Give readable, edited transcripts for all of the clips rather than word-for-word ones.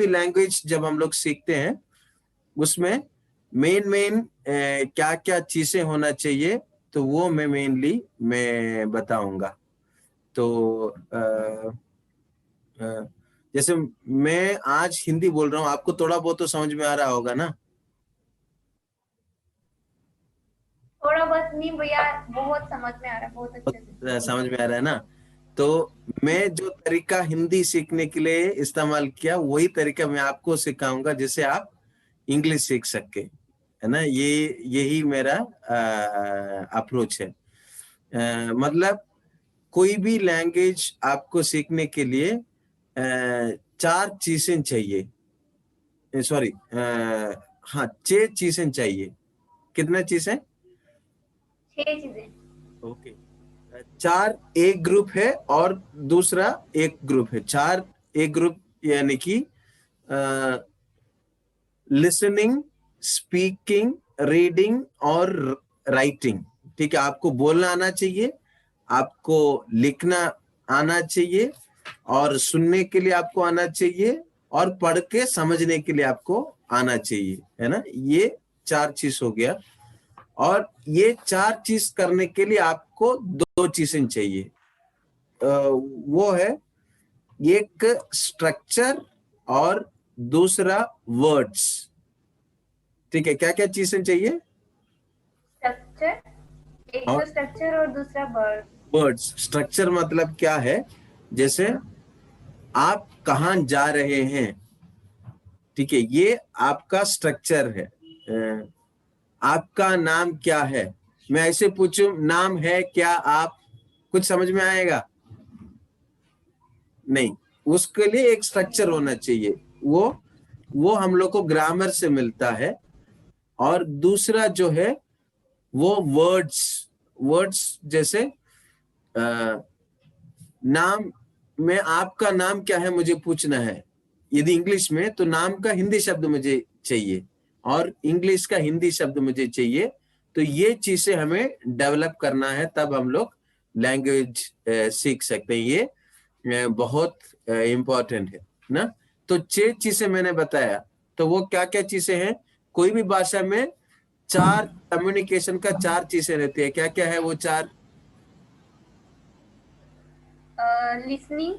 भी लैंग्वेज जब हम लोग सीखते हैं उसमें मेन क्या क्या चीजें होना चाहिए, तो वो मैं मेनली बताऊंगा। तो जैसे मैं आज हिंदी बोल रहा हूँ, आपको थोड़ा बहुत तो समझ में आ रहा होगा ना? थोड़ा बहुत नहीं भैया, बहुत समझ में आ रहा है, बहुत अच्छे से। समझ में आ रहा है ना? तो मैं जो तरीका हिंदी सीखने के लिए इस्तेमाल किया, वही तरीका मैं आपको सिखाऊंगा जिससे आप इंग्लिश सीख सके, है ना? यही मेरा अप्रोच है। मतलब कोई भी लैंग्वेज आपको सीखने के लिए चार चीजें चाहिए, सॉरी, हाँ, 6 चीजें चाहिए। कितना चीजें? 6 चीजें। ओके। चार एक ग्रुप है और दूसरा एक ग्रुप है। चार एक ग्रुप यानी कि लिसनिंग, स्पीकिंग, रीडिंग और राइटिंग। ठीक है, आपको बोलना आना चाहिए, आपको लिखना आना चाहिए, और सुनने के लिए आपको आना चाहिए, और पढ़ के समझने के लिए आपको आना चाहिए, है ना? ये चार चीज हो गया। और ये चार चीज करने के लिए आपको दो चीजें चाहिए। वो है एक स्ट्रक्चर और दूसरा वर्ड्स। ठीक है, क्या क्या चीजें चाहिए? स्ट्रक्चर, एक और तो स्ट्रक्चर और दूसरा वर्ड। वर्ड्स। स्ट्रक्चर मतलब क्या है? जैसे आप कहाँ जा रहे हैं, ठीक है, ये आपका स्ट्रक्चर है। आपका नाम क्या है, मैं ऐसे पूछूं नाम है क्या, आप कुछ समझ में आएगा? नहीं। उसके लिए एक स्ट्रक्चर होना चाहिए। वो हम लोग को ग्रामर से मिलता है। और दूसरा जो है वो वर्ड्स। वर्ड्स जैसे नाम में आपका नाम क्या है मुझे पूछना है, यदि इंग्लिश में, तो नाम का हिंदी शब्द मुझे चाहिए और इंग्लिश का हिंदी शब्द मुझे चाहिए। तो ये चीजें हमें डेवलप करना है, तब हम लोग लैंग्वेज सीख सकते हैं। ये बहुत इम्पोर्टेंट है ना? तो 6 चीजें मैंने बताया। तो वो क्या क्या चीजें हैं? कोई भी भाषा में चार कम्युनिकेशन का चार चीजें रहती है। क्या क्या है वो चार? लिसनिंग,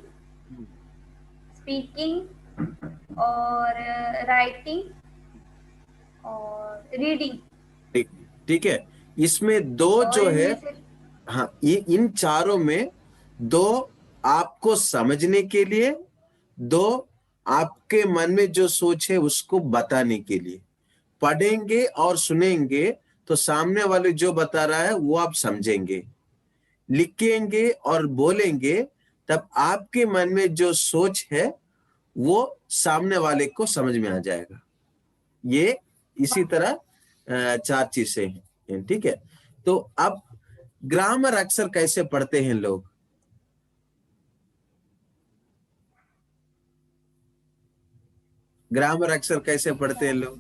स्पीकिंग और राइटिंग और रीडिंग। ठीक। ठीक है, इसमें दो और जो है, इनमें से हाँ, ये इन चारों में दो आपको समझने के लिए, दो आपके मन में जो सोच है उसको बताने के लिए। पढ़ेंगे और सुनेंगे तो सामने वाले जो बता रहा है वो आप समझेंगे। लिखेंगे और बोलेंगे तब आपके मन में जो सोच है वो सामने वाले को समझ में आ जाएगा। ये इसी तरह चार चीजें हैं। ठीक है, तो अब ग्रामर अक्सर कैसे पढ़ते हैं लोग? ग्रामर अक्सर कैसे पढ़ते हैं लोग?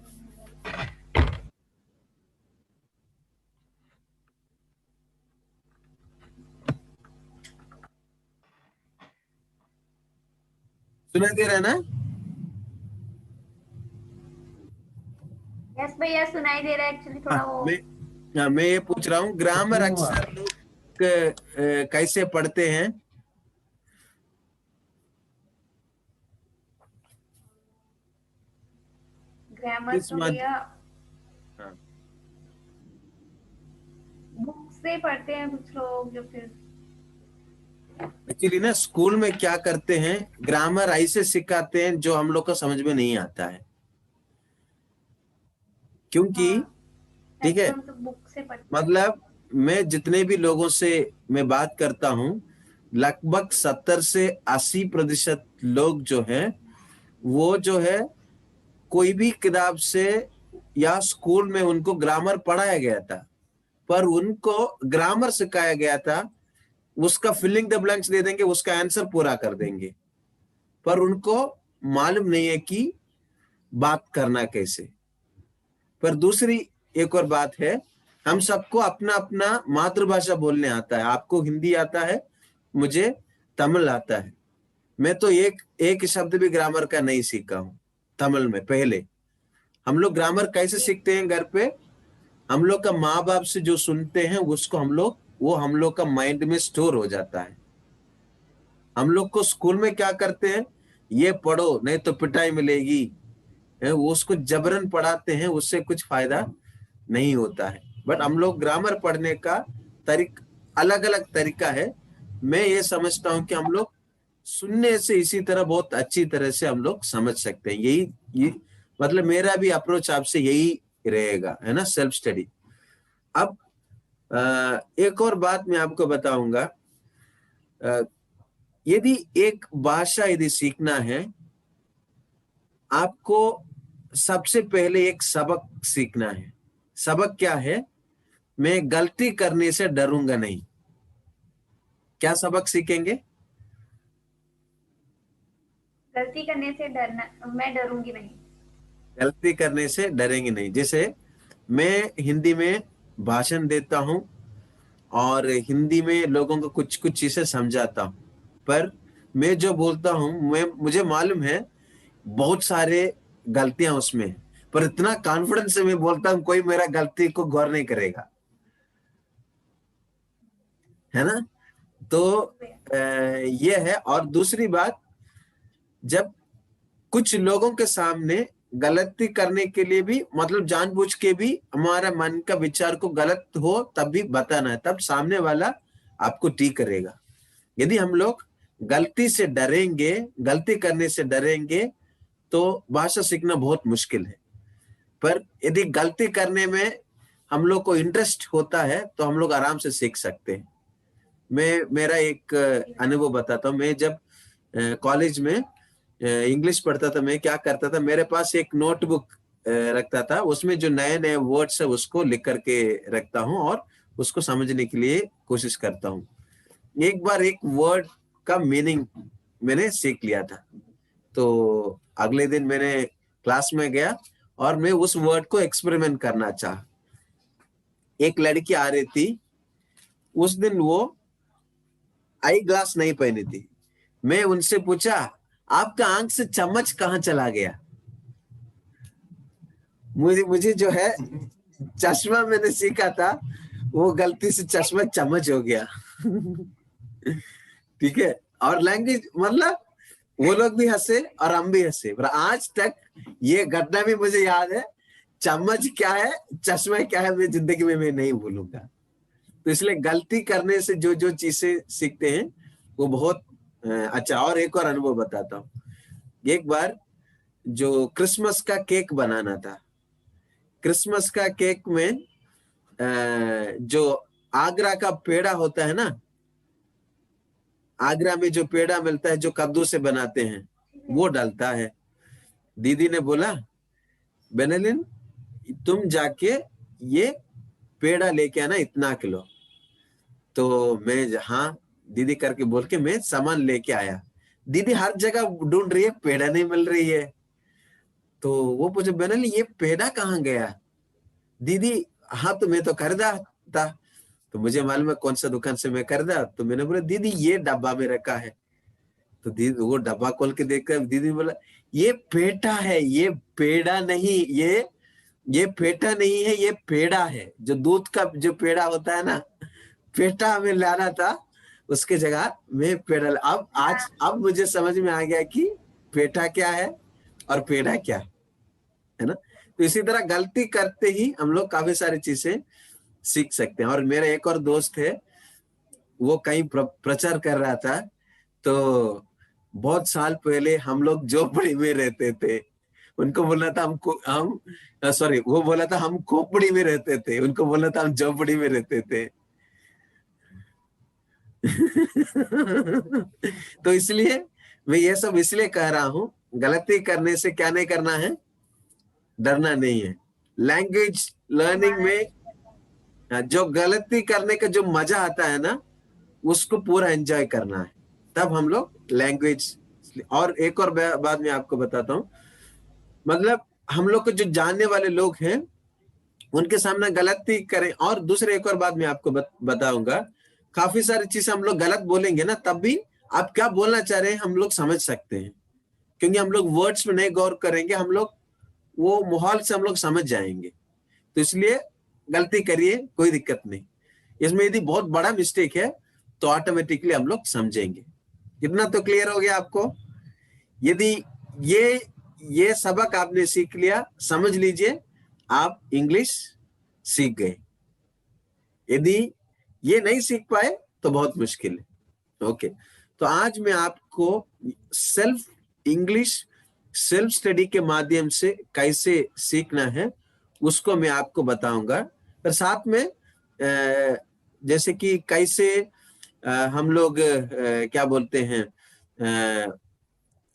सुनाई दे रहा है ना? यस भैया, सुनाई दे रहा है। एक्चुअली हाँ, थोड़ा वो मैं ये पूछ रहा हूँ, ग्रामर अक्सर लोग कैसे पढ़ते हैं? ग्रामर किस तो माध्यम? भैया हाँ, बुक से पढ़ते हैं कुछ लोग, जो फिर एक्चुअली ना स्कूल में क्या करते हैं, ग्रामर ऐसे सिखाते हैं जो हम लोग को समझ में नहीं आता है, क्योंकि, हाँ, ठीक है, मैक्सिमम तो बुक से पढ़ते हैं। मतलब मैं जितने भी लोगों से मैं बात करता हूँ, लगभग 70 से 80% लोग जो हैं वो जो है कोई भी किताब से या स्कूल में उनको ग्रामर पढ़ाया गया था, पर उनको ग्रामर सिखाया गया था, उसका फिलिंग द ब्लैंक्स दे देंगे, उसका आंसर पूरा कर देंगे, पर उनको मालूम नहीं है कि बात करना कैसे। पर दूसरी एक और बात है, हम सबको अपना अपना मातृभाषा बोलने आता है। आपको हिंदी आता है, मुझे तमिल आता है। मैं तो एक एक शब्द भी ग्रामर का नहीं सीखा हूं। तमिल में। पहले हम लोग ग्रामर कैसे सीखते हैं घर पे? हम लोग का माँ बाप से जो सुनते हैं उसको हम लोग का माइंड में स्टोर हो जाता है। हम लोग को स्कूल में क्या करते हैं, ये पढ़ो नहीं तो पिटाई मिलेगी, वो उसको जबरन पढ़ाते हैं, उससे कुछ फायदा नहीं होता है। बट हम लोग ग्रामर पढ़ने का अलग अलग तरीका है। मैं ये समझता हूं कि हम लोग सुनने से इसी तरह बहुत अच्छी तरह से हम लोग समझ सकते हैं। यही मतलब मेरा भी अप्रोच आपसे यही रहेगा, है ना, सेल्फ स्टडी। अब एक और बात मैं आपको बताऊंगा। यदि एक भाषा यदि सीखना है, आपको सबसे पहले एक सबक सीखना है। सबक क्या है? मैं गलती करने से डरूंगा नहीं। क्या सबक सीखेंगे? गलती करने से डरना, मैं डरूंगी नहीं। गलती करने से डरेंगे नहीं। जैसे मैं हिंदी में भाषण देता हूं और हिंदी में लोगों को कुछ कुछ चीजें समझाता हूं, पर मैं जो बोलता हूं, मुझे मालूम है बहुत सारे गलतियां उसमें हैं, पर इतना कॉन्फिडेंस से मैं बोलता हूं कोई मेरा गलती को गौर नहीं करेगा, है ना। तो ये है। और दूसरी बात, जब कुछ लोगों के सामने गलती करने के लिए भी, मतलब जानबूझ के भी हमारा मन का विचार को गलत हो तब भी बताना है, तब सामने वाला आपको ठीक करेगा। यदि हम लोग गलती से डरेंगे, गलती करने से डरेंगे, तो भाषा सीखना बहुत मुश्किल है। पर यदि गलती करने में हम लोग को इंटरेस्ट होता है तो हम लोग आराम से सीख सकते हैं। मेरा एक अनुभव बताता हूँ। मैं जब कॉलेज में इंग्लिश पढ़ता था, मैं क्या करता था, मेरे पास एक नोटबुक रखता था, उसमें जो नए नए वर्ड्स है उसको लिख करके रखता हूँ और उसको समझने के लिए कोशिश करता हूँ। एक बार एक वर्ड का मीनिंग मैंने सीख लिया था, तो अगले दिन मैंने क्लास में गया और मैं उस वर्ड को एक्सपेरिमेंट करना चाहा। एक लड़की आ रही थी, उस दिन वो आई ग्लास नहीं पहनी थी। मैं उनसे पूछा, आपका आंख से चम्मच कहाँ चला गया? मुझे जो है चश्मा मैंने सीखा था, वो गलती से चश्मा चम्मच हो गया। ठीक है। और लैंग्वेज, मतलब वो लोग भी हंसे और हम भी हंसे, पर आज तक ये घटना भी मुझे याद है। चम्मच क्या है, चश्मा क्या है, मैं जिंदगी में मैं नहीं भूलूंगा। तो इसलिए गलती करने से जो जो चीजें सीखते हैं वो बहुत अच्छा। और एक और अनुभव बताता हूँ। एक बार जो क्रिसमस का केक बनाना था, क्रिसमस का केक में जो आगरा का पेड़ा होता है ना, आगरा में जो पेड़ा मिलता है जो कद्दू से बनाते हैं, वो डलता है। दीदी ने बोला, बेनेलिन तुम जाके ये पेड़ा लेके आना, इतना किलो। तो मैं हाँ दीदी करके बोल के मैं सामान लेके आया। दीदी हर जगह ढूंढ रही है, पेड़ा नहीं मिल रही है। तो वो पूछे, बेनेलिन ये पेड़ा कहाँ गया? दीदी हाँ तो मैं तो खरीदा था। तो मुझे मालूम है कौन सा दुकान से मैं खरीदा। तो मैंने बोला, दीदी ये डब्बा में रखा है। तो दीदी वो डब्बा खोल के देखकर दीदी बोला, ये पेटा है, ये पेड़ा नहीं, ये पेटा नहीं है, ये पेड़ा है। जो दूध का जो पेड़ा होता है ना, पेटा हमें लाना था, उसके जगह में पेड़ा। अब मुझे समझ में आ गया कि पेटा क्या है और पेड़ा क्या है ना। तो इसी तरह गलती करते ही हम लोग काफी सारी चीजें सीख सकते हैं। और मेरा एक और दोस्त है, वो कहीं प्रचार कर रहा था, तो बहुत साल पहले हम लोग झोपड़ी में रहते थे। उनको बोलना था हम सॉरी, वो बोला था हम खोपड़ी में रहते थे, उनको बोलना था हम झोपड़ी में रहते थे। तो इसलिए मैं ये सब इसलिए कह रहा हूं, गलती करने से क्या नहीं करना है, डरना नहीं है। लैंग्वेज लर्निंग हमारा में जो गलती करने का जो मजा आता है ना, उसको पूरा एंजॉय करना है, तब हम लोग लैंग्वेज। और एक और बात मैं आपको बताता हूँ, मतलब हम लोग को जो जानने वाले लोग हैं उनके सामने गलती करें। और दूसरे एक और बात मैं आपको बताऊंगा, काफी सारी चीजें हम लोग गलत बोलेंगे ना, तब भी आप क्या बोलना चाह रहे हैं हम लोग समझ सकते हैं। क्योंकि हम लोग वर्ड्स में नहीं गौर करेंगे, हम लोग वो माहौल से हम लोग समझ जाएंगे। तो इसलिए गलती करिए, कोई दिक्कत नहीं। इसमें यदि बहुत बड़ा मिस्टेक है तो ऑटोमेटिकली हम लोग समझेंगे। इतना तो क्लियर हो गया आपको? यदि ये सबक आपने सीख लिया, समझ लीजिए आप इंग्लिश सीख गए। यदि ये नहीं सीख पाए तो बहुत मुश्किल है। ओके, तो आज मैं आपको इंग्लिश सेल्फ स्टडी के माध्यम से कैसे सीखना है उसको मैं आपको बताऊंगा। पर साथ में जैसे कि कैसे हम लोग क्या बोलते हैं,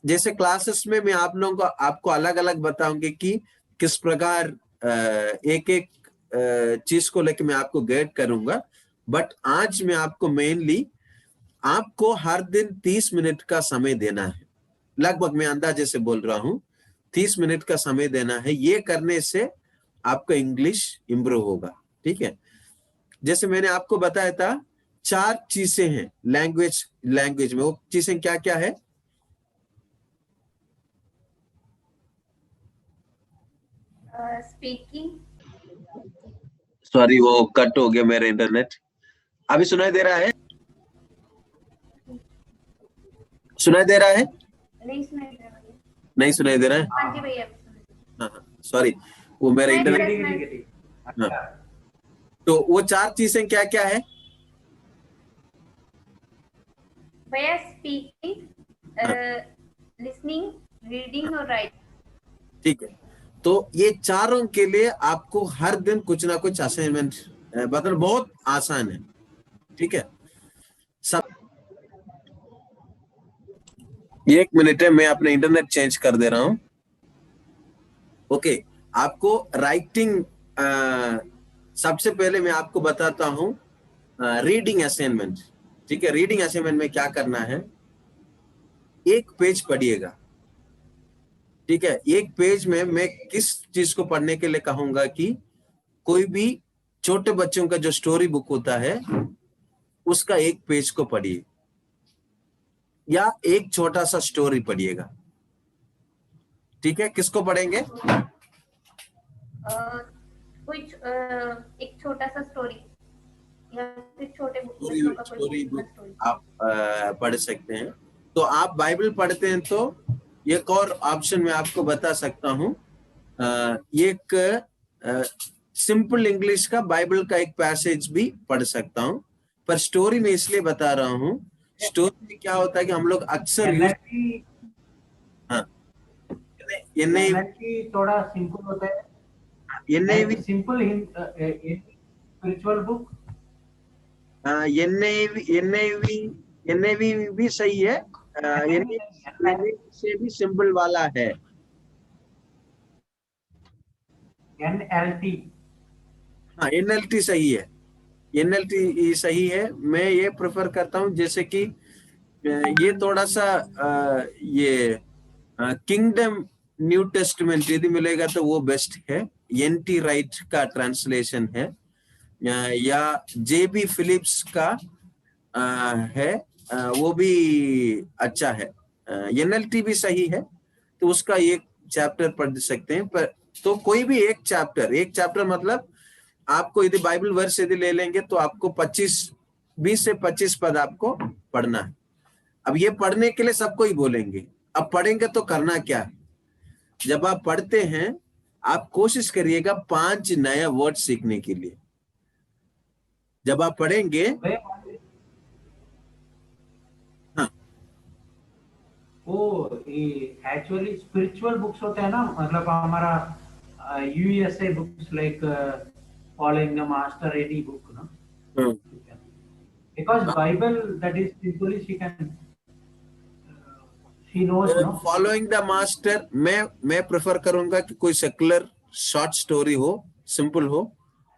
जैसे क्लासेस में मैं आप लोगों को आपको अलग अलग बताऊंगी कि किस प्रकार एक एक चीज को लेकर मैं आपको गाइड करूंगा। बट आज मैं आपको मेनली आपको हर दिन 30 मिनट का समय देना है। लगभग मैं अंदाजे से बोल रहा हूं 30 मिनट का समय देना है। ये करने से आपका इंग्लिश इंप्रूव होगा। ठीक है, जैसे मैंने आपको बताया था 4 चीजें हैं लैंग्वेज में। वो चीजें क्या क्या है? स्पीकिंग। सॉरी, वो कट हो गया मेरा इंटरनेट। अभी सुनाई दे रहा है? सुनाई दे रहा है? नहीं सुनाई दे रहा भैया। नहीं सुनाई दे रहा है? हाँ जी भैया, अभी सुनाई दे रहा हाँ, सॉरी, वो मेरा है। इंटरनेट। हाँ, तो वो 4 चीजें क्या क्या है भैया? स्पीकिंग, लिसनिंग, रीडिंग और राइटिंग। ठीक है, तो ये चारों के लिए आपको हर दिन कुछ ना कुछ असाइनमेंट मतलब बहुत आसान है। ठीक है, सब 1 मिनट है, मैं अपने इंटरनेट चेंज कर दे रहा हूं। ओके, आपको राइटिंग सबसे पहले मैं आपको बताता हूं रीडिंग असाइनमेंट। ठीक है, रीडिंग असाइनमेंट में क्या करना है, एक पेज पढ़िएगा। ठीक है, एक पेज में मैं किस चीज को पढ़ने के लिए कहूंगा कि कोई भी छोटे बच्चों का जो स्टोरी बुक होता है उसका एक पेज को पढ़िए, या एक छोटा सा स्टोरी पढ़िएगा। ठीक है, किसको पढ़ेंगे? कुछ एक छोटा सा स्टोरी या फिर छोटे स्टोरी बच्चों का कोई स्टोरी बुक बुक स्टोरी। आप पढ़ सकते हैं। तो आप बाइबल पढ़ते हैं तो एक और ऑप्शन मैं आपको बता सकता हूं। एक सिंपल इंग्लिश का बाइबल का एक पैसेज भी पढ़ सकता हूं। पर स्टोरी में इसलिए बता रहा हूं, स्टोरी में क्या होता है कि हम लोग अक्सर हाँ, एनएलपी थोड़ा सिंपल होता है। NIV simple spiritual book. NIV भी सही है। NIV से भी सिंपल वाला है। एनएलटी। हाँ, एनएलटी सही है, एनएलटी सही है। मैं ये प्रेफर करता हूँ, जैसे कि ये थोड़ा सा ये किंगडम न्यू टेस्टमेंट यदि मिलेगा तो वो बेस्ट है। एनटी राइट का ट्रांसलेशन है, या जेबी फिलिप्स का है, वो भी अच्छा है। एनएलटी भी सही है, तो उसका एक चैप्टर पढ़ सकते हैं। पर तो कोई भी एक चैप्टर मतलब आपको यदि बाइबल वर्स यदि ले लेंगे तो आपको 20 से 25 पद आपको पढ़ना है। अब ये पढ़ने के लिए सबको ही बोलेंगे, अब पढ़ेंगे तो करना क्या है, जब आप पढ़ते हैं आप कोशिश करिएगा 5 नया वर्ड सीखने के लिए। जब आप पढ़ेंगे, हाँ, वो एक्चुअली स्पिरिचुअल बुक्स होते हैं ना, मतलब हमारा USA books like following the master ed book ना, because Bible that is simply she knows no. Following the master मैं प्रेफर करूंगा कि कोई सेकुलर शॉर्ट स्टोरी हो, सिंपल हो,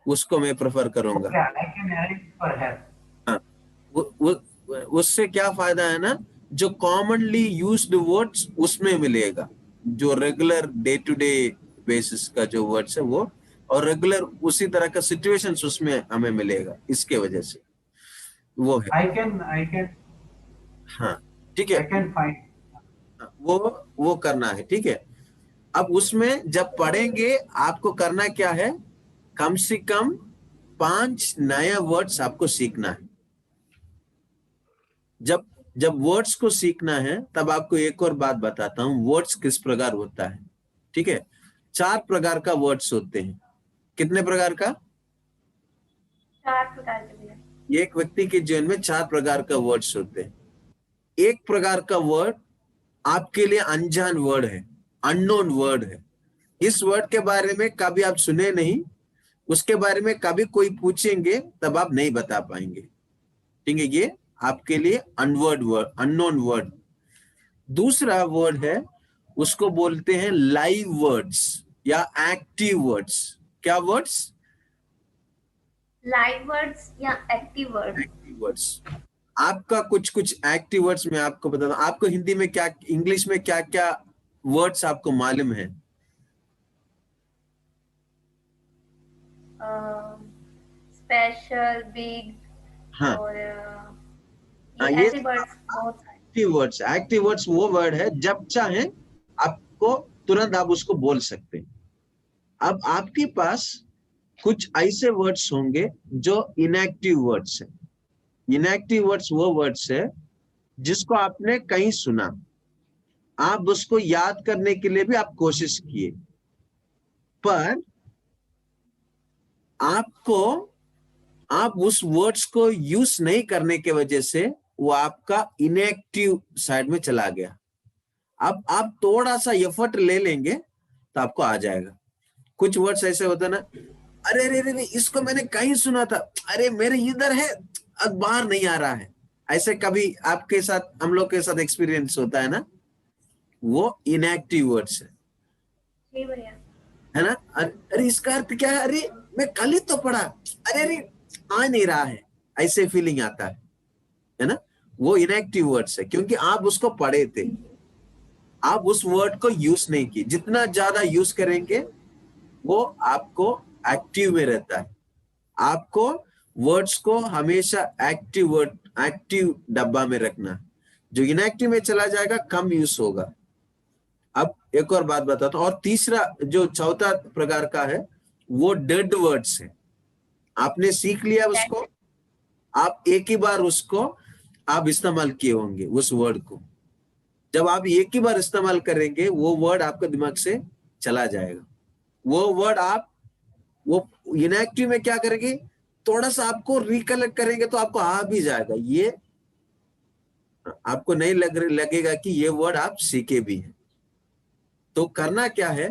उसको मैं प्रेफर करूंगा। Okay, I can arrange for her. हाँ, उससे क्या फायदा है ना, जो कॉमनली यूज्ड वर्ड्स उसमें मिलेगा, जो regular day to day basis का जो वर्ड्स है वो, और रेगुलर उसी तरह का सिचुएशंस उसमें हमें मिलेगा। इसके वजह से वो है। I can हाँ, ठीक है। I can find. वो करना है, ठीक है। अब उसमें जब पढ़ेंगे आपको करना क्या है, कम से कम 5 नए वर्ड्स आपको सीखना है। जब जब वर्ड्स को सीखना है तब आपको एक और बात बताता हूं, वर्ड्स किस प्रकार होता है, ठीक है। 4 प्रकार का वर्ड्स होते हैं। कितने प्रकार का? 4 प्रकार के भैया। एक व्यक्ति के जीवन में 4 प्रकार का वर्ड्स होते हैं। एक प्रकार का वर्ड आपके लिए अनजान वर्ड है, अननोन वर्ड है। इस वर्ड के बारे में कभी आप सुने नहीं, उसके बारे में कभी कोई पूछेंगे तब आप नहीं बता पाएंगे, ठीक है। ये आपके लिए अनवर्ड वर्ड, अननोन वर्ड। दूसरा वर्ड है, उसको बोलते हैं लाइव वर्ड्स या एक्टिव वर्ड्स। क्या वर्ड्स? लाइव वर्ड्स या एक्टिव वर्ड्स? Active words. आपका कुछ कुछ एक्टिव वर्ड्स मैं आपको बताता हूँ। आपको हिंदी में क्या, इंग्लिश में क्या क्या वर्ड्स आपको मालूम है? स्पेशल, बिग, हाँ और ये ऐसे वर्ड्स बहुत सारे। एक्टिव वर्ड्स, एक्टिव वर्ड्स वो वर्ड है जब चाहे आपको तुरंत आप उसको बोल सकते हैं। अब आपके पास कुछ ऐसे वर्ड्स होंगे जो इनएक्टिव वर्ड्स है। इनएक्टिव वर्ड्स वो वर्ड्स है जिसको आपने कहीं सुना, आप उसको याद करने के लिए भी आप कोशिश किए, पर आप उस वर्ड्स को यूज नहीं करने के वजह से वो आपका इनएक्टिव साइड में चला गया। अब आप थोड़ा सा एफर्ट ले लेंगे तो आपको आ जाएगा। कुछ वर्ड्स ऐसे होते हैं ना, अरे अरे अरे इसको मैंने कहीं सुना था, अरे मेरे इधर है, अब बाहर नहीं आ रहा है। ऐसे कभी आपके साथ, हम लोग के साथ एक्सपीरियंस होता है ना, वो इनएक्टिव वर्ड्स है, जी भैया। है ना। अरे इसका अर्थ क्या है, अरे मैं कल ही तो पढ़ा, अरे अरे आ नहीं रहा है, ऐसे फीलिंग आता है ना। वो इनएक्टिव वर्ड्स है क्योंकि आप उसको पढ़े थे, आप उस वर्ड को यूज नहीं की। जितना ज्यादा यूज करेंगे वो आपको एक्टिव में रहता है। आपको वर्ड्स को हमेशा एक्टिव वर्ड, एक्टिव डब्बा में रखना। जो इनएक्टिव में चला जाएगा कम यूज होगा। अब एक और बात बताता हूं, और तीसरा जो चौथा प्रकार का है वो डेड वर्ड्स है। आपने सीख लिया उसको, आप एक ही बार उसको आप इस्तेमाल किए होंगे उस वर्ड को। जब आप एक ही बार इस्तेमाल करेंगे वो वर्ड आपके दिमाग से चला जाएगा। वो वर्ड आप वो इनएक्टिव में क्या करेंगे, थोड़ा सा आपको रिकलेक्ट करेंगे तो आपको आ भी जाएगा, ये आपको नहीं लगेगा कि ये वर्ड आप सीखे भी हैं। तो करना क्या है,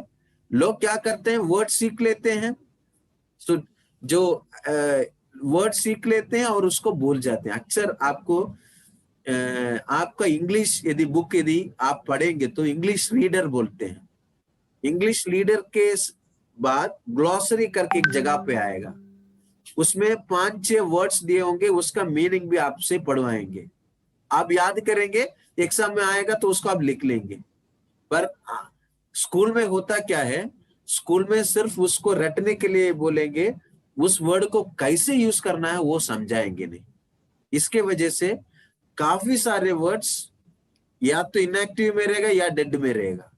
लोग क्या करते हैं, वर्ड सीख लेते हैं, तो जो वर्ड सीख लेते हैं और उसको भूल जाते हैं। अक्सर आपको आपका इंग्लिश यदि बुक यदि आप पढ़ेंगे तो इंग्लिश रीडर बोलते हैं। इंग्लिश रीडर के बाद ग्लॉसरी करके एक जगह पे आएगा, उसमें 5-6 वर्ड्स दिए होंगे, उसका मीनिंग भी आपसे पढ़वाएंगे, आप याद करेंगे, एग्जाम में आएगा तो उसको आप लिख लेंगे। पर स्कूल में होता क्या है, स्कूल में सिर्फ उसको रटने के लिए बोलेंगे, उस वर्ड को कैसे यूज करना है वो समझाएंगे नहीं। इसके वजह से काफी सारे वर्ड्स या तो इनएक्टिव में रहेगा या डेड में रहेगा,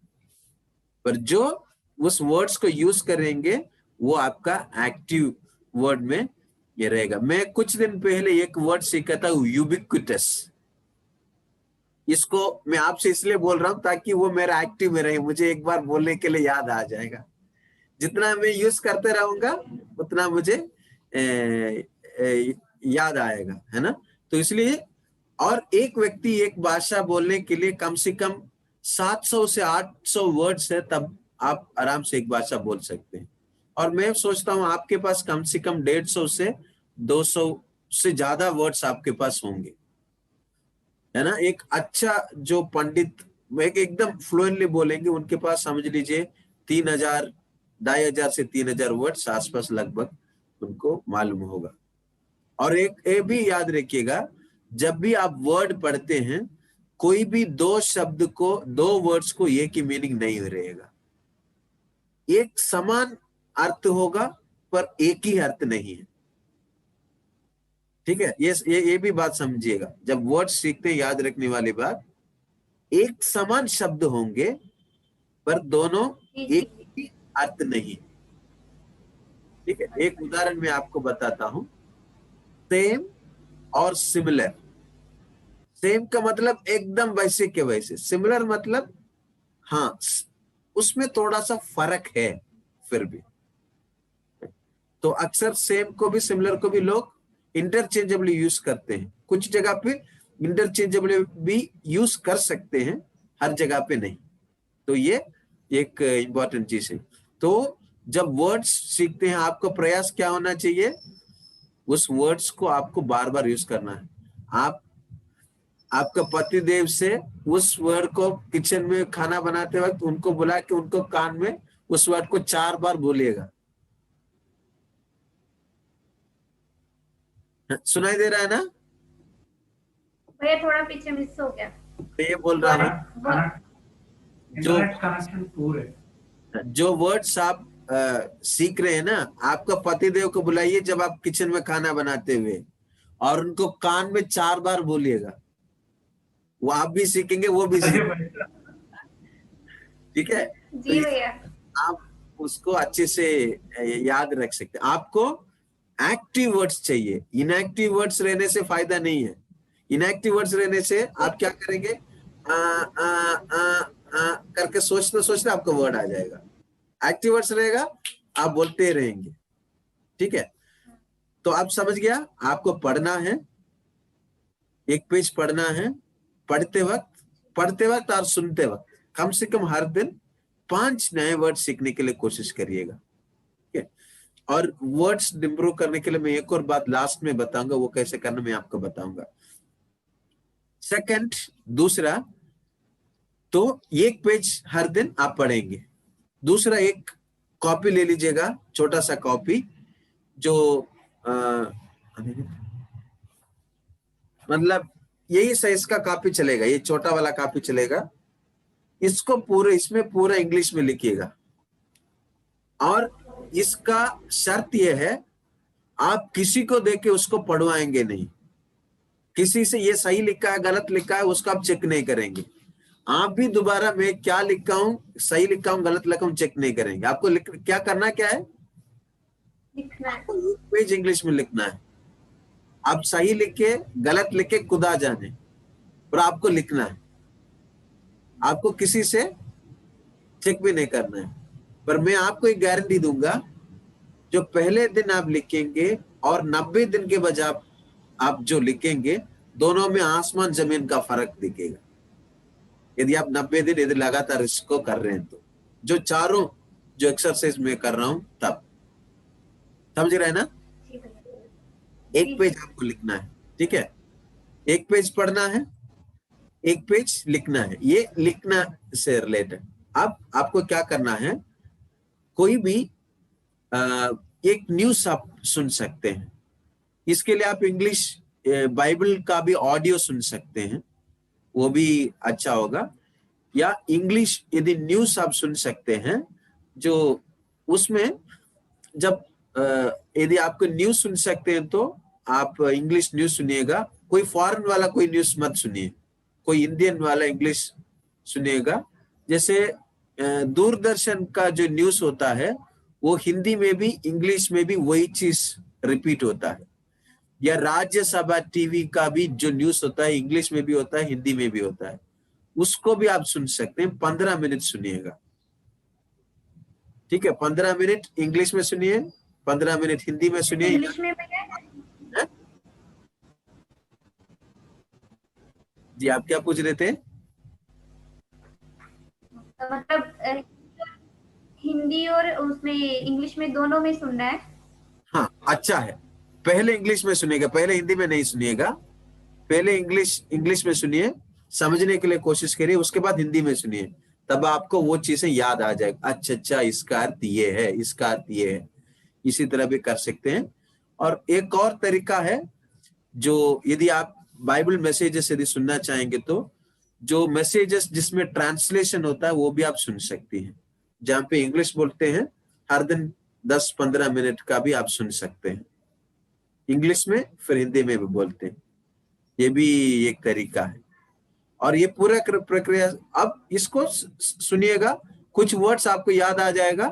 पर जो उस वर्ड्स को यूज करेंगे वो आपका एक्टिव वर्ड में ये रहेगा। मैं कुछ दिन पहले एक वर्ड सीखा था, यूबिक्विटस। इसको मैं आपसे इसलिए बोल रहा हूं ताकि वो मेरा एक्टिव में रहे, मुझे एक बार बोलने के लिए याद आ जाएगा। जितना मैं यूज करते रहूंगा उतना मुझे याद आएगा, है ना। तो इसलिए, और एक व्यक्ति एक भाषा बोलने के लिए कम से कम 700 से 800 वर्ड्स है, तब आप आराम से एक भाषा बोल सकते हैं। और मैं सोचता हूं आपके पास कम से कम 150 से 200 से ज्यादा वर्ड्स आपके पास होंगे, है ना। एक अच्छा जो पंडित एकदम फ्लुएंटली बोलेंगे, उनके पास समझ लीजिए 3000, 2500 से 3000 वर्ड्स आसपास लगभग उनको मालूम होगा। और एक ये भी याद रखिएगा, जब भी आप वर्ड पढ़ते हैं, कोई भी 2 शब्द को, 2 वर्ड्स को एक ही मीनिंग नहीं रहेगा। एक समान अर्थ होगा पर एक ही अर्थ नहीं है, ठीक है। ये भी बात समझिएगा, जब वर्ड सीखते हैं, याद रखने वाली बात, एक समान शब्द होंगे पर दोनों जी जी एक ही अर्थ नहीं। ठीक है, एक उदाहरण मैं आपको बताता हूं। सेम और सिमिलर। सेम का मतलब एकदम वैसे के वैसे, सिमिलर मतलब हाँ उसमें थोड़ा सा फर्क है फिर भी। तो अक्सर सेम को भी सिमिलर को भी लोग इंटरचेंजेबली यूज करते हैं। कुछ जगह पे इंटरचेंजेबली भी यूज कर सकते हैं, हर जगह पे नहीं। तो ये एक इंपॉर्टेंट चीज है। तो जब वर्ड्स सीखते हैं आपको प्रयास क्या होना चाहिए, उस वर्ड्स को आपको बार बार यूज करना है। आप आपका पति देव से उस वर्ड को किचन में खाना बनाते वक्त उनको बुला के उनको कान में उस वर्ड को 4 बार बोलिएगा। सुनाई दे रहा है ना? भैया थोड़ा पीछे मिस हो गया। तो ये बोल रहा हूँ, जो इंटरनेट कनेक्शन पूरे जो वर्ड्स आप सीख रहे हैं ना, आपका पति देव को बुलाइए जब आप किचन में खाना बनाते हुए, और उनको कान में 4 बार बोलिएगा। वो आप भी सीखेंगे, वो भी सीखेंगे। ठीक है, तो जी भैया। आप उसको अच्छे से याद रख सकते हैं। आपको एक्टिव वर्ड्स चाहिए, इनएक्टिव वर्ड्स रहने से फायदा नहीं है। इनएक्टिव वर्ड्स रहने से आप क्या करेंगे, करके सोचते सोचते आपको वर्ड आ जाएगा। एक्टिव वर्ड्स रहेगा, आप बोलते रहेंगे। ठीक है, तो आप समझ गया, आपको पढ़ना है, एक पेज पढ़ना है। पढ़ते वक्त और सुनते वक्त कम से कम हर दिन 5 नए वर्ड सीखने के लिए कोशिश करिएगा। ठीक है, और वर्ड्स इंप्रूव करने के लिए मैं एक और बात लास्ट में बताऊंगा, वो कैसे करना मैं आपको बताऊंगा। सेकंड, दूसरा, तो एक पेज हर दिन आप पढ़ेंगे। दूसरा, एक कॉपी ले लीजिएगा, छोटा सा कॉपी, जो मतलब यही साइज का कॉपी चलेगा, ये छोटा वाला कॉपी चलेगा। इसमें पूरा इंग्लिश में लिखिएगा। और इसका शर्त यह है, आप किसी को देके उसको पढ़वाएंगे नहीं। किसी से ये सही लिखा है गलत लिखा है उसका आप चेक नहीं करेंगे। आप भी दोबारा मैं क्या लिखा हूं, सही लिखा हूं गलत लिखा हूं, चेक नहीं करेंगे। आपको क्या करना क्या है, लिखना है। आपको एक पेज इंग्लिश में लिखना है। आप सही लिखे गलत लिखे खुदा जाने, पर आपको लिखना है। आपको किसी से चेक भी नहीं करना है। पर मैं आपको एक गारंटी दूंगा, जो पहले दिन आप लिखेंगे और 90 दिन के बाद आप जो लिखेंगे, दोनों में आसमान जमीन का फर्क दिखेगा। यदि आप 90 दिन यदि लगातार इसको कर रहे हैं तो, जो चारों जो एक्सरसाइज में कर रहा हूं, तब समझ रहे हैं ना? जी भैया। एक पेज आपको लिखना है। ठीक है, एक पेज पढ़ना है, एक पेज लिखना है। ये लिखना से रिलेटेड। अब आपको क्या करना है, कोई भी एक न्यूज आप सुन सकते हैं। इसके लिए आप इंग्लिश बाइबल का भी ऑडियो सुन सकते हैं, वो भी अच्छा होगा। या इंग्लिश यदि न्यूज आप सुन सकते हैं, जो उसमें जब यदि आपको न्यूज सुन सकते हैं तो आप इंग्लिश न्यूज सुनिएगा। कोई फॉरेन वाला कोई न्यूज मत सुनिए, कोई इंडियन वाला इंग्लिश सुनिएगा। जैसे दूरदर्शन का जो न्यूज होता है, वो हिंदी में भी इंग्लिश में भी वही चीज रिपीट होता है। या राज्यसभा टीवी का भी जो न्यूज होता है, इंग्लिश में भी होता है, हिंदी में भी होता है, उसको भी आप सुन सकते हैं। 15 मिनट सुनिएगा। ठीक है, 15 मिनट इंग्लिश में सुनिए, 15 मिनट हिंदी में सुनिए। इंग्लिश में भैया? है? जी, आप क्या पूछ रहे थे? मतलब हिंदी और उसमें इंग्लिश में दोनों में सुनना है? हाँ, अच्छा है। पहले इंग्लिश में सुनिएगा, पहले हिंदी में नहीं सुनिएगा। पहले इंग्लिश में सुनिए, समझने के लिए कोशिश करिए, उसके बाद हिंदी में सुनिए। तब आपको वो चीजें याद आ जाएगा। अच्छा, इसका अर्थ ये है, इसका अर्थ ये है। इसी तरह भी कर सकते हैं। और एक और तरीका है, जो यदि आप बाइबल मैसेजेस यदि सुनना चाहेंगे तो जो मैसेजेस जिसमें ट्रांसलेशन होता है वो भी आप सुन सकती हैं। जहां पे इंग्लिश बोलते हैं, हर दिन 10-15 मिनट का भी आप सुन सकते हैं इंग्लिश में, फिर हिंदी में भी बोलते हैं। ये भी एक तरीका है। और ये पूरा प्रक्रिया, अब इसको सुनिएगा, कुछ वर्ड्स आपको याद आ जाएगा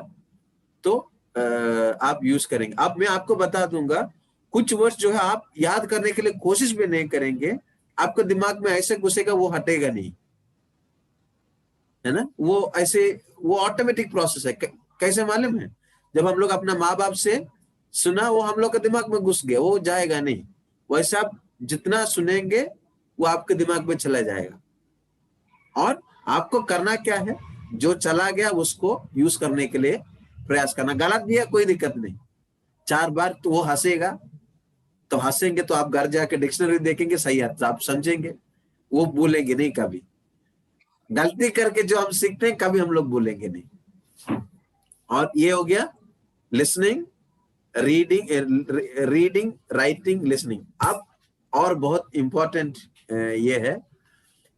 तो आप यूज करेंगे। अब मैं आपको बता दूंगा, कुछ वर्ड्स जो है आप याद करने के लिए कोशिश भी नहीं करेंगे, आपके दिमाग में ऐसे घुसेगा वो हटेगा नहीं, है ना। वो ऐसे वो ऑटोमेटिक प्रोसेस है। कैसे मालूम है? जब हम लोग अपना माँ बाप से सुना, वो हम लोग के दिमाग में घुस गया, वो जाएगा नहीं। वैसे आप जितना सुनेंगे वो आपके दिमाग में चला जाएगा। और आपको करना क्या है, जो चला गया उसको यूज करने के लिए प्रयास करना। गलत भी है कोई दिक्कत नहीं, 4 बार तो वो हंसेगा, तो हंसेंगे तो आप घर जाके डिक्शनरी देखेंगे, सही अर्थ आप समझेंगे, वो बोलेंगे नहीं कभी। गलती करके जो हम सीखते हैं कभी हम लोग बोलेंगे नहीं। और ये हो गया लिसनिंग, रीडिंग, राइटिंग, लिसनिंग। अब और बहुत इंपॉर्टेंट ये है,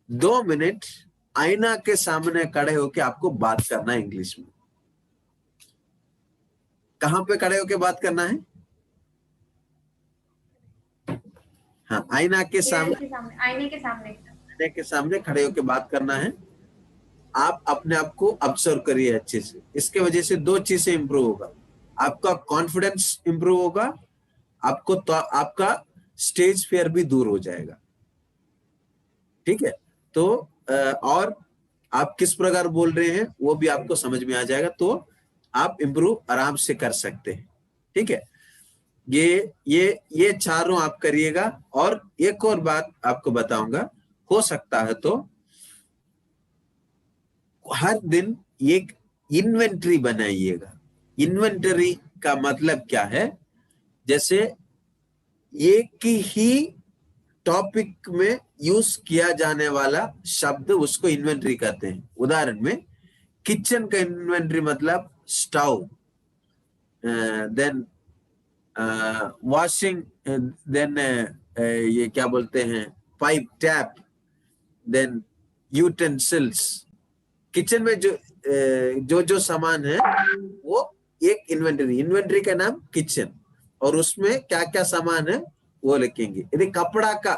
2 मिनट आईना के सामने खड़े होके आपको बात करना है इंग्लिश में। कहां पे खड़े होके बात करना है? हाँ, आईना के सामने, आईने के सामने खड़े होके बात करना है। आप अपने आप को ऑब्जर्व करिए अच्छे से। इसके वजह से 2 चीजें इंप्रूव होगा, आपका कॉन्फिडेंस इंप्रूव होगा, आपको तो आपका स्टेज फियर भी दूर हो जाएगा। ठीक है, तो और आप किस प्रकार बोल रहे हैं वो भी आपको समझ में आ जाएगा, तो आप इंप्रूव आराम से कर सकते हैं। ठीक है, ये चारों आप करिएगा। और एक और बात आपको बताऊंगा, हो सकता है तो हर दिन एक इन्वेंटरी बनाइएगा। इन्वेंटरी का मतलब क्या है? जैसे एक ही टॉपिक में यूज किया जाने वाला शब्द, उसको इन्वेंटरी कहते हैं। उदाहरण में किचन का इन्वेंटरी मतलब स्टोव, देन वॉशिंग, देन ये क्या बोलते हैं, pipe, tap, then utensils. Kitchen में जो सामान है वो एक इन्वेंटरी का नाम किचन, और उसमें क्या क्या सामान है वो लिखेंगे। यदि कपड़ा का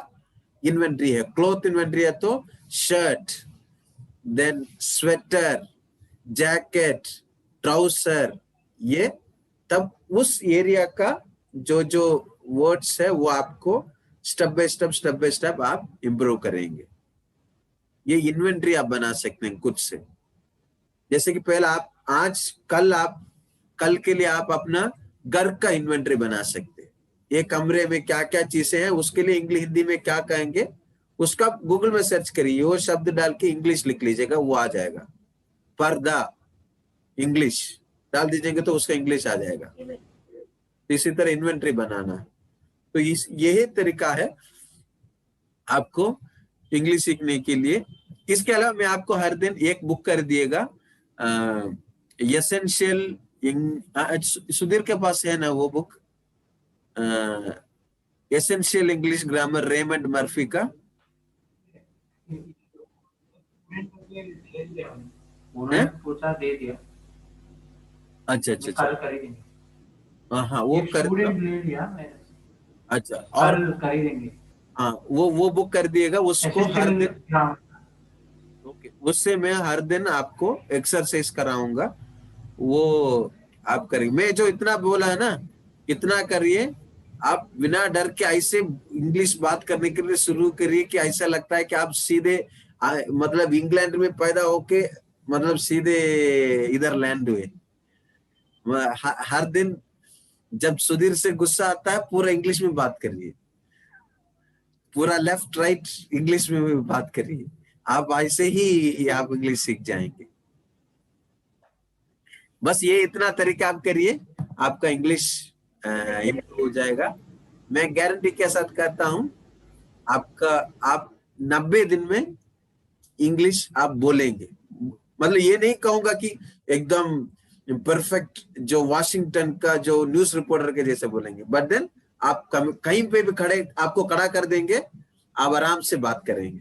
इन्वेंटरी है, क्लॉथ इन्वेंटरी है, तो shirt, then sweater, jacket, trouser, ये तब उस एरिया का जो वर्ड्स है वो आपको स्टेप बाय स्टेप आप इंप्रूव करेंगे। ये इन्वेंटरी आप बना सकते हैं कुछ से। जैसे कि पहले आप कल के लिए आप अपना घर का इन्वेंटरी बना सकते हैं। ये कमरे में क्या क्या चीजें हैं, उसके लिए इंग्लिश हिंदी में क्या कहेंगे, उसका गूगल में सर्च करिए, वो शब्द डाल के इंग्लिश लिख लीजिएगा, वो आ जाएगा। पर्दा इंग्लिश डाल दीजिएंगे तो उसका इंग्लिश आ जाएगा। इसी तरह इन्वेंटरी बनाना। तो यही तरीका है आपको इंग्लिश सीखने के लिए। इसके अलावा मैं आपको हर दिन एक बुक कर दिएगा, एसेंशियल, सुधीर के पास है ना वो book, essential English grammar, Raymond Murphy का। उन्होंने पूछा, दे दिया। अच्छा, कल खरीदेंगे। हाँ, वो कर ले लिया मैंने। अच्छा, और कल खरीदेंगे। हाँ, वो बुक कर दिएगा, उसको हर दिन। ओके, उससे मैं हर दिन आपको एक्सरसाइज कराऊंगा, वो आप करेंगे। मैं जो इतना बोला है ना, इतना करिए। आप बिना डर के ऐसे इंग्लिश बात करने के लिए शुरू करिए कि ऐसा लगता है कि आप सीधे मतलब इंग्लैंड में पैदा होके मतलब सीधे इधर लैंड हुए। हर दिन जब सुधीर से गुस्सा आता है, पूरा इंग्लिश में बात करिए, पूरा लेफ्ट राइट इंग्लिश में भी बात करिए। आप ऐसे ही आप इंग्लिश सीख जाएंगे। बस ये इतना तरीका आप करिए, आपका इंग्लिश इम्प्रूव हो जाएगा। मैं गारंटी के साथ कहता हूं, आप 90 दिन में इंग्लिश आप बोलेंगे। मतलब ये नहीं कहूंगा कि एकदम परफेक्ट जो वाशिंगटन का जो न्यूज रिपोर्टर के जैसे बोलेंगे, बट देन आप कहीं पे भी खड़े आपको खड़ा कर देंगे, आप आराम से बात करेंगे।